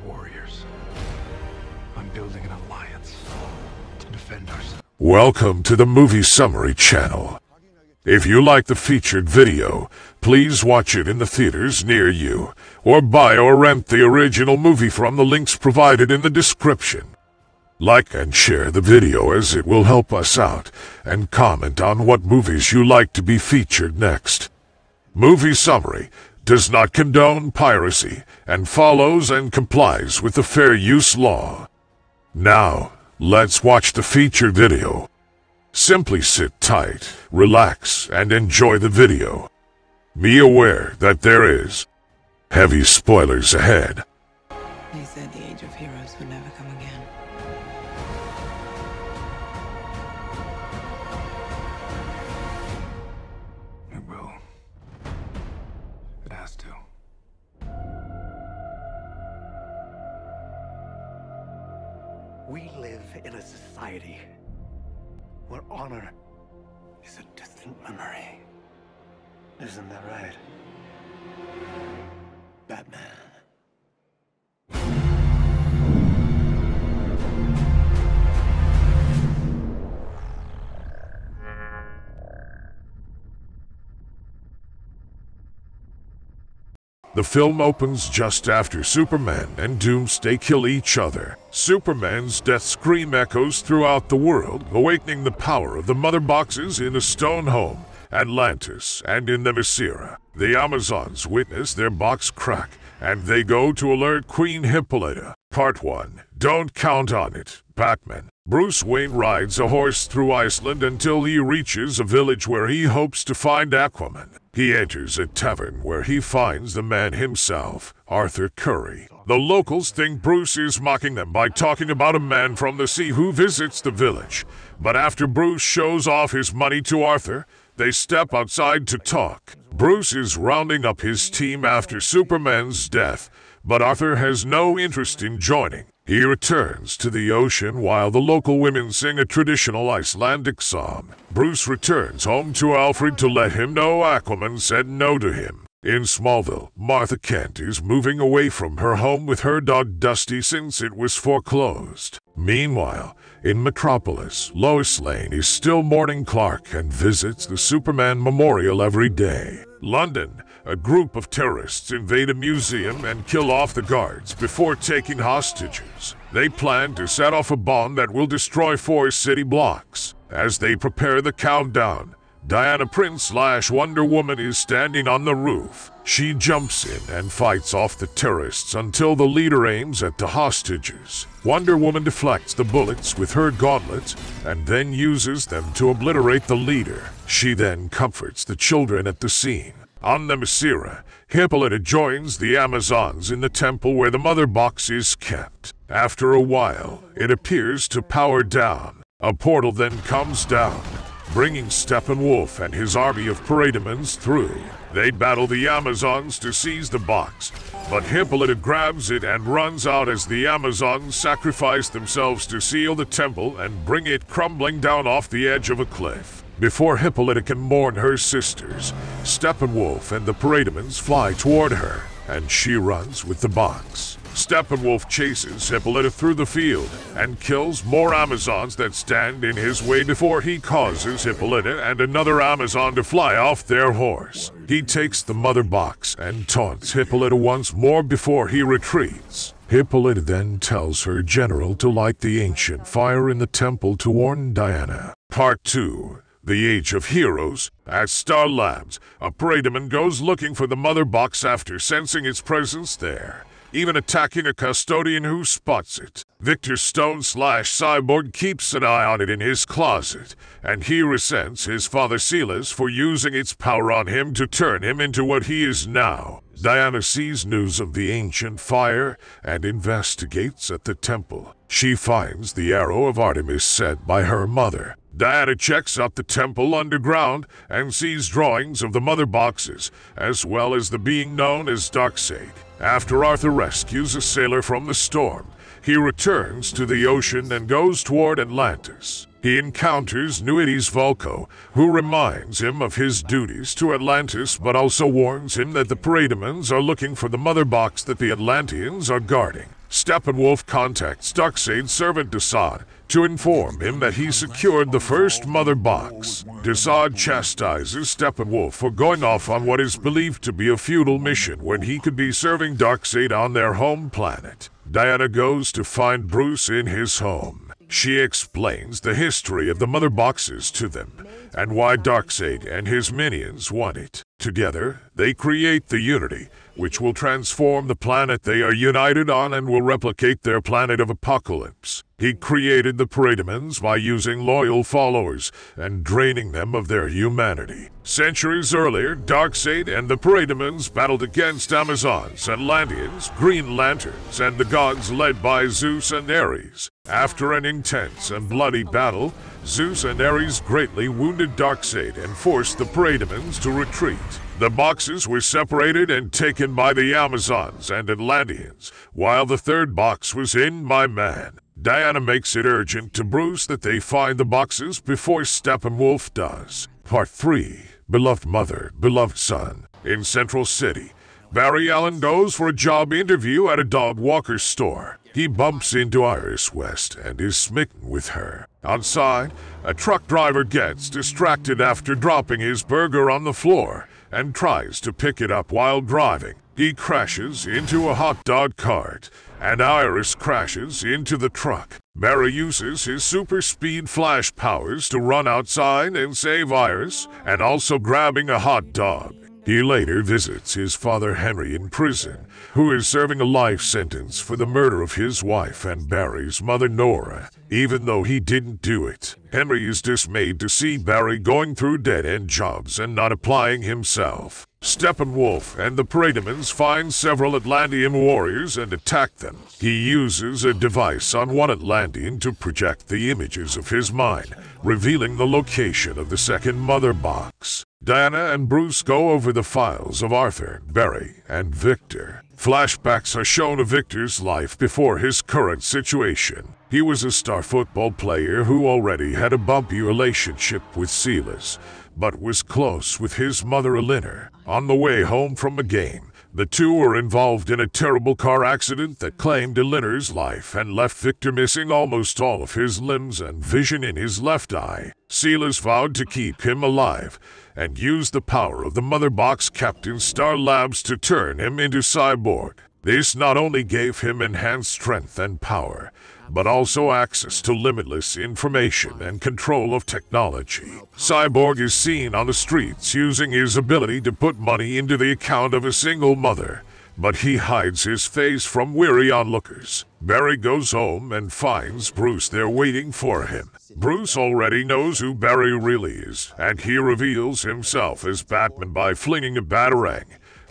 warriors. I'm building an alliance to defend ourselves. Welcome to the Movie Summary channel. If you like the featured video, please watch it in the theaters near you, or buy or rent the original movie from the links provided in the description. Like and share the video as it will help us out, and comment on what movies you like to be featured next. Movie Summary does not condone piracy and follows and complies with the fair use law. Now, let's watch the featured video. Simply sit tight, relax, and enjoy the video. Be aware that there is heavy spoilers ahead. They said the age of heroes would never come again. It will. It has to. We live in a society where honor is a distant memory. Isn't that right, Batman? The film opens just after Superman and Doomsday kill each other. Superman's death scream echoes throughout the world, awakening the power of the mother boxes in a stone home, Atlantis, and in the Themyscira. The Amazons witness their box crack, and they go to alert Queen Hippolyta. Part 1. Don't count on it. Batman. Bruce Wayne rides a horse through Iceland until he reaches a village where he hopes to find Aquaman. He enters a tavern where he finds the man himself, Arthur Curry. The locals think Bruce is mocking them by talking about a man from the sea who visits the village. But after Bruce shows off his money to Arthur, they step outside to talk. Bruce is rounding up his team after Superman's death, but Arthur has no interest in joining. He returns to the ocean while the local women sing a traditional Icelandic song. Bruce returns home to Alfred to let him know Aquaman said no to him. In Smallville, Martha Kent is moving away from her home with her dog Dusty since it was foreclosed. Meanwhile, in Metropolis, Lois Lane is still mourning Clark and visits the Superman Memorial every day. London, a group of terrorists invade a museum and kill off the guards before taking hostages. They plan to set off a bomb that will destroy 4 city blocks. As they prepare the countdown, Diana Prince / Wonder Woman is standing on the roof. She jumps in and fights off the terrorists until the leader aims at the hostages. Wonder Woman deflects the bullets with her gauntlets and then uses them to obliterate the leader. She then comforts the children at the scene. On the Themyscira, Hippolyta joins the Amazons in the temple where the mother box is kept. After a while, it appears to power down. A portal then comes down, bringing Steppenwolf and his army of parademons through. They battle the Amazons to seize the box, but Hippolyta grabs it and runs out as the Amazons sacrifice themselves to seal the temple and bring it crumbling down off the edge of a cliff. Before Hippolyta can mourn her sisters, Steppenwolf and the parademons fly toward her, and she runs with the box. Steppenwolf chases Hippolyta through the field and kills more Amazons that stand in his way before he causes Hippolyta and another Amazon to fly off their horse. He takes the mother box and taunts Hippolyta once more before he retreats. Hippolyta then tells her general to light the ancient fire in the temple to warn Diana. Part 2. The Age of Heroes. At Star Labs, a parademon goes looking for the mother box after sensing its presence there, even attacking a custodian who spots it. Victor Stone / Cyborg keeps an eye on it in his closet, and he resents his father Silas for using its power on him to turn him into what he is now. Diana sees news of the ancient fire and investigates at the temple. She finds the arrow of Artemis set by her mother. Diana checks out the temple underground and sees drawings of the mother boxes, as well as the being known as Darkseid. After Arthur rescues a sailor from the storm, he returns to the ocean and goes toward Atlantis. He encounters Nuides Volko, who reminds him of his duties to Atlantis but also warns him that the parademons are looking for the mother box that the Atlanteans are guarding. Steppenwolf contacts Darkseid's servant Desaad to inform him that he secured the first mother box. Desaad chastises Steppenwolf for going off on what is believed to be a futile mission when he could be serving Darkseid on their home planet. Diana goes to find Bruce in his home. She explains the history of the mother boxes to them and why Darkseid and his minions want it. Together, they create the Unity, which will transform the planet they are united on and will replicate their planet of apocalypse. He created the Parademons by using loyal followers and draining them of their humanity. Centuries earlier, Darkseid and the Parademons battled against Amazons, Atlanteans, Green Lanterns, and the gods led by Zeus and Ares. After an intense and bloody battle, Zeus and Ares greatly wounded Darkseid and forced the Parademons to retreat. The boxes were separated and taken by the Amazons and Atlanteans, while the third box was in my man. Diana makes it urgent to Bruce that they find the boxes before Steppenwolf does. Part 3. Beloved Mother, Beloved Son. In Central City, Barry Allen goes for a job interview at a dog walker store. He bumps into Iris West and is smitten with her. Outside, a truck driver gets distracted after dropping his burger on the floor and tries to pick it up while driving. He crashes into a hot dog cart, and Iris crashes into the truck. Barry uses his super speed flash powers to run outside and save Iris, and also grabbing a hot dog. He later visits his father Henry in prison, who is serving a life sentence for the murder of his wife and Barry's mother Nora, even though he didn't do it. Henry is dismayed to see Barry going through dead-end jobs and not applying himself. Steppenwolf and the Parademons find several Atlantean warriors and attack them. He uses a device on one Atlantean to project the images of his mind, revealing the location of the second mother box. Diana and Bruce go over the files of Arthur, Barry, and Victor. Flashbacks are shown of Victor's life before his current situation. He was a star football player who already had a bumpy relationship with Silas, but was close with his mother Elinor. On the way home from a game, the two were involved in a terrible car accident that claimed Elinor's life and left Victor missing almost all of his limbs and vision in his left eye. Silas vowed to keep him alive and used the power of the mother box Captain Star Labs to turn him into cyborg. This not only gave him enhanced strength and power, but also access to limitless information and control of technology. Cyborg is seen on the streets using his ability to put money into the account of a single mother, but he hides his face from weary onlookers. Barry goes home and finds Bruce there waiting for him. Bruce already knows who Barry really is, and he reveals himself as Batman by flinging a batarang,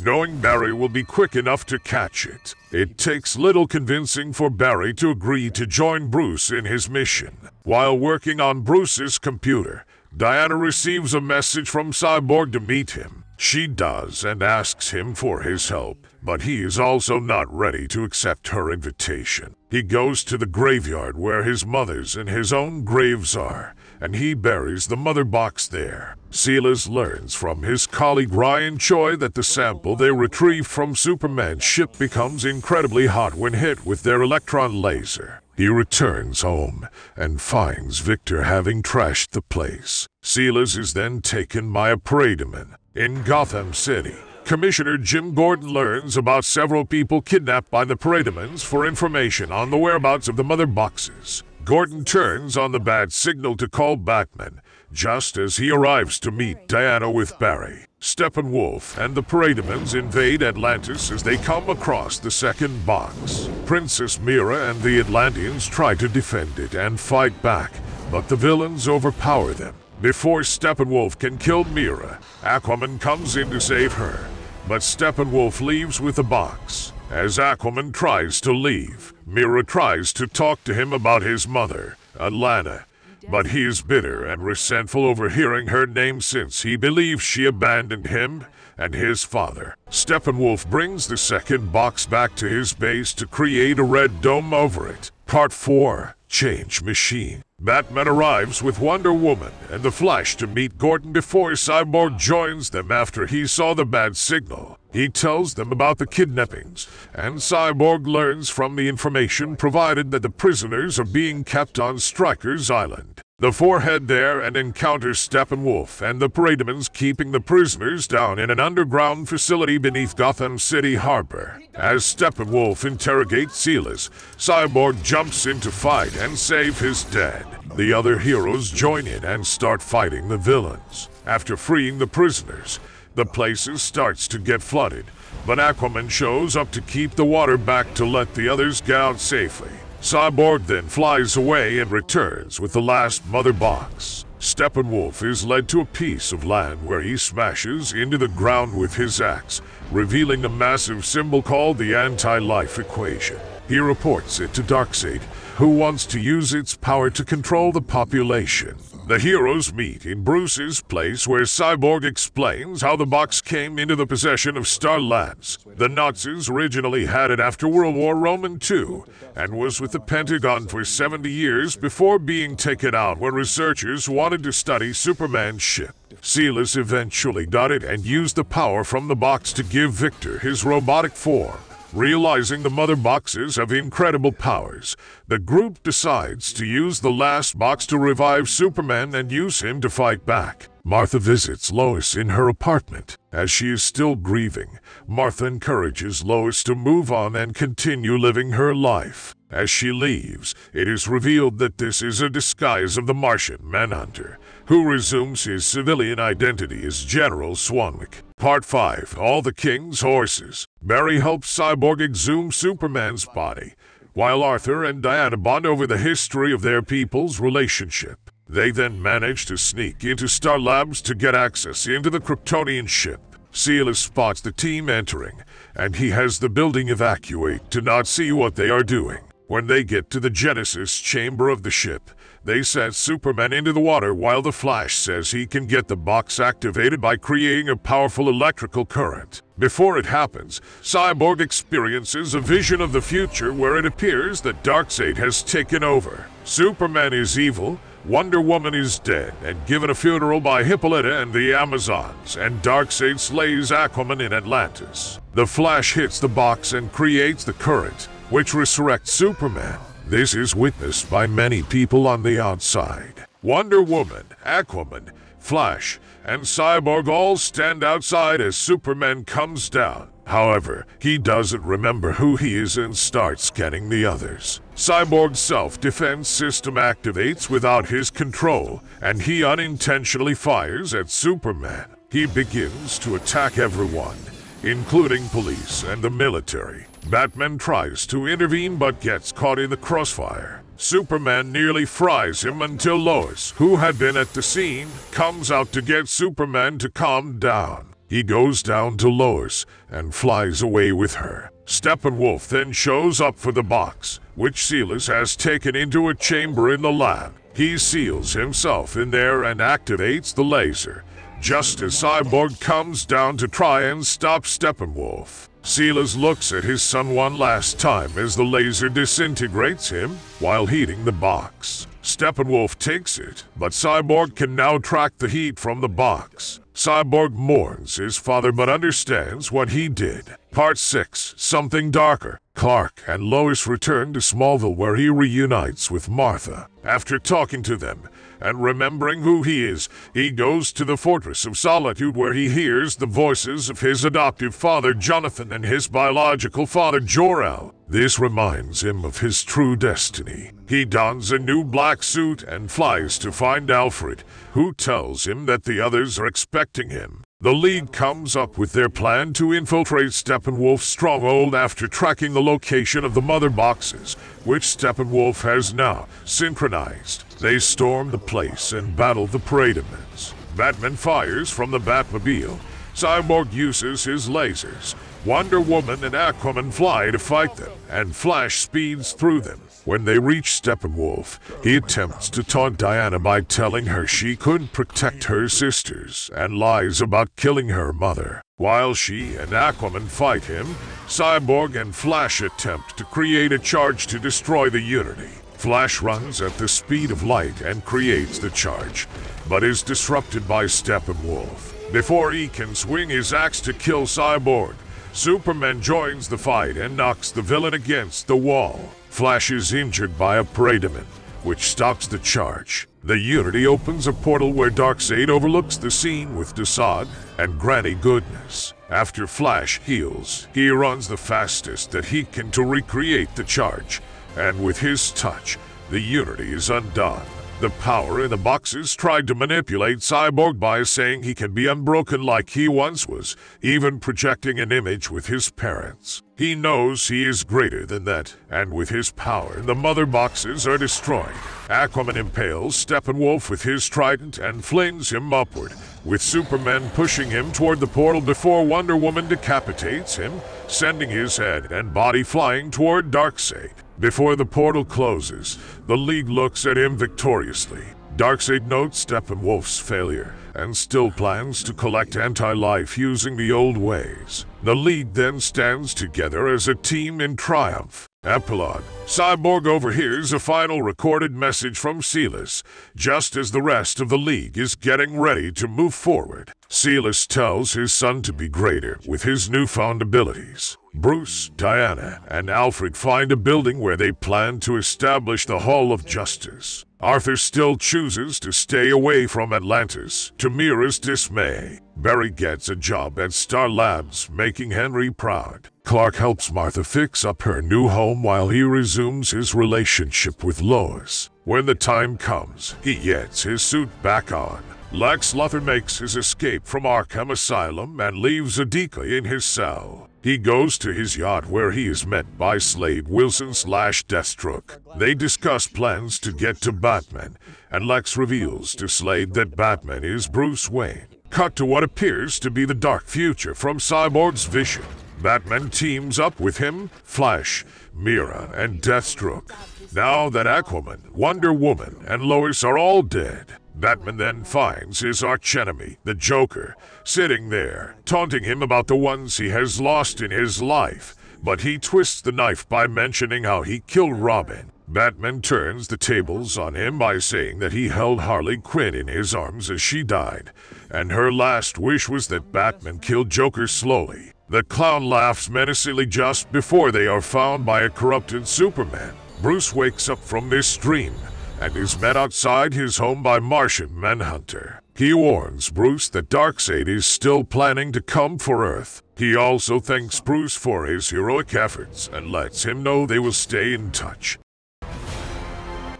knowing Barry will be quick enough to catch it. It takes little convincing for Barry to agree to join Bruce in his mission. While working on Bruce's computer, Diana receives a message from Cyborg to meet him. She does and asks him for his help, but he is also not ready to accept her invitation. He goes to the graveyard where his mother's and his own graves are, and he buries the mother box there. Silas learns from his colleague Ryan Choi that the sample they retrieved from Superman's ship becomes incredibly hot when hit with their electron laser. He returns home and finds Victor having trashed the place. Silas is then taken by a Parademon. In Gotham City, Commissioner Jim Gordon learns about several people kidnapped by the Parademons for information on the whereabouts of the mother boxes. Gordon turns on the bad signal to call Batman, just as he arrives to meet Diana with Barry. Steppenwolf and the Parademons invade Atlantis as they come across the second box. Princess Mira and the Atlanteans try to defend it and fight back, but the villains overpower them. Before Steppenwolf can kill Mira, Aquaman comes in to save her, but Steppenwolf leaves with the box. As Aquaman tries to leave, Mira tries to talk to him about his mother, Atlanta, but he is bitter and resentful over hearing her name since he believes she abandoned him and his father. Steppenwolf brings the second box back to his base to create a red dome over it. Part 4. Change Machine. Batman arrives with Wonder Woman and the Flash to meet Gordon before Cyborg joins them after he saw the bad signal. He tells them about the kidnappings, and Cyborg learns from the information provided that the prisoners are being kept on Stryker's Island. The four head there and encounter Steppenwolf and the Parademons keeping the prisoners down in an underground facility beneath Gotham City Harbor. As Steppenwolf interrogates Silas, Cyborg jumps in to fight and save his dad. The other heroes join in and start fighting the villains. After freeing the prisoners, the place starts to get flooded, but Aquaman shows up to keep the water back to let the others get out safely. Cyborg then flies away and returns with the last mother box. Steppenwolf is led to a piece of land where he smashes into the ground with his axe, revealing a massive symbol called the anti-life equation. He reports it to Darkseid, who wants to use its power to control the population. The heroes meet in Bruce's place where Cyborg explains how the box came into the possession of Star Labs. The Nazis originally had it after World War II and was with the Pentagon for 70 years before being taken out when researchers wanted to study Superman's ship. Silas eventually got it and used the power from the box to give Victor his robotic form. Realizing the mother boxes have incredible powers, the group decides to use the last box to revive Superman and use him to fight back. Martha visits Lois in her apartment. As she is still grieving, Martha encourages Lois to move on and continue living her life. As she leaves, it is revealed that this is a disguise of the Martian Manhunter, who resumes his civilian identity as General Swanwick. Part 5. All the King's Horses. Barry helps Cyborg exhume Superman's body, while Arthur and Diana bond over the history of their people's relationship. They then manage to sneak into Star Labs to get access into the Kryptonian ship. Silas spots the team entering, and he has the building evacuate to not see what they are doing. When they get to the Genesis chamber of the ship, they set Superman into the water while the Flash says he can get the box activated by creating a powerful electrical current. Before it happens, Cyborg experiences a vision of the future where it appears that Darkseid has taken over. Superman is evil, Wonder Woman is dead and given a funeral by Hippolyta and the Amazons, and Darkseid slays Aquaman in Atlantis. The Flash hits the box and creates the current, which resurrects Superman. This is witnessed by many people on the outside. Wonder Woman, Aquaman, Flash, and Cyborg all stand outside as Superman comes down. However, he doesn't remember who he is and starts scanning the others. Cyborg's self-defense system activates without his control, and he unintentionally fires at Superman. He begins to attack everyone, including police and the military. Batman tries to intervene but gets caught in the crossfire. Superman nearly fries him until Lois, who had been at the scene, comes out to get Superman to calm down. He goes down to Lois and flies away with her. Steppenwolf then shows up for the box, which Silas has taken into a chamber in the lab. He seals himself in there and activates the laser, just as Cyborg comes down to try and stop Steppenwolf. Silas looks at his son one last time as the laser disintegrates him while heating the box. Steppenwolf takes it, but Cyborg can now track the heat from the box. Cyborg mourns his father but understands what he did. Part 6. Something Darker. Clark and Lois return to Smallville where he reunites with Martha. After talking to them and remembering who he is, he goes to the Fortress of Solitude where he hears the voices of his adoptive father Jonathan and his biological father Jor-El. This reminds him of his true destiny. He dons a new black suit and flies to find Alfred, who tells him that the others are expecting him. The League comes up with their plan to infiltrate Steppenwolf's stronghold after tracking the location of the mother boxes, which Steppenwolf has now synchronized. They storm the place and battle the Parademons. Batman fires from the Batmobile. Cyborg uses his lasers. Wonder Woman and Aquaman fly to fight them, and Flash speeds through them. When they reach Steppenwolf, he attempts to taunt Diana by telling her she couldn't protect her sisters and lies about killing her mother. While she and Aquaman fight him, Cyborg and Flash attempt to create a charge to destroy the Unity. Flash runs at the speed of light and creates the charge, but is disrupted by Steppenwolf. Before he can swing his axe to kill Cyborg, Superman joins the fight and knocks the villain against the wall. Flash is injured by a parademon, which stops the charge. The Unity opens a portal where Darkseid overlooks the scene with Desaad and Granny Goodness. After Flash heals, he runs the fastest that he can to recreate the charge, and with his touch, the Unity is undone. The Power in the Boxes tried to manipulate Cyborg by saying he can be unbroken like he once was, even projecting an image with his parents. He knows he is greater than that, and with his power, the Mother Boxes are destroyed. Aquaman impales Steppenwolf with his trident and flings him upward, with Superman pushing him toward the portal before Wonder Woman decapitates him, sending his head and body flying toward Darkseid. Before the portal closes, the League looks at him victoriously. Darkseid notes Steppenwolf's failure and still plans to collect anti-life using the old ways. The League then stands together as a team in triumph. Epilogue. Cyborg overhears a final recorded message from Silas, just as the rest of the League is getting ready to move forward. Silas tells his son to be greater with his newfound abilities. Bruce, Diana, and Alfred find a building where they plan to establish the Hall of Justice. Arthur still chooses to stay away from Atlantis, to Mira's dismay. Barry gets a job at Star Labs, making Henry proud. Clark helps Martha fix up her new home while he resumes his relationship with Lois. When the time comes, he gets his suit back on. Lex Luthor makes his escape from Arkham Asylum and leaves a decoy in his cell. He goes to his yacht where he is met by Slade Wilson/Deathstroke. They discuss plans to get to Batman, and Lex reveals to Slade that Batman is Bruce Wayne. Cut to what appears to be the dark future from Cyborg's vision. Batman teams up with him, Flash, Mira, and Deathstroke. Now that Aquaman, Wonder Woman, and Lois are all dead, Batman then finds his archenemy, the Joker, sitting there, taunting him about the ones he has lost in his life, but he twists the knife by mentioning how he killed Robin. Batman turns the tables on him by saying that he held Harley Quinn in his arms as she died, and her last wish was that Batman killed Joker slowly. The clown laughs menacingly just before they are found by a corrupted Superman. Bruce wakes up from this dream and is met outside his home by Martian Manhunter. He warns Bruce that Darkseid is still planning to come for Earth. He also thanks Bruce for his heroic efforts and lets him know they will stay in touch.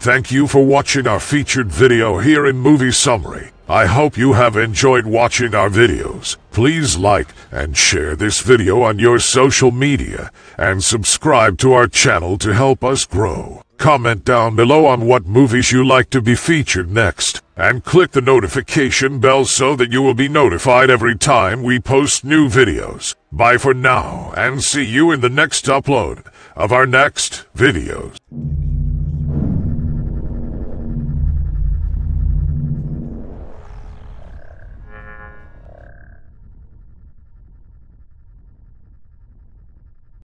Thank you for watching our featured video here in Movie Summary. I hope you have enjoyed watching our videos. Please like and share this video on your social media and subscribe to our channel to help us grow. Comment down below on what movies you like to be featured next, and click the notification bell so that you will be notified every time we post new videos. Bye for now, and see you in the next upload of our next videos.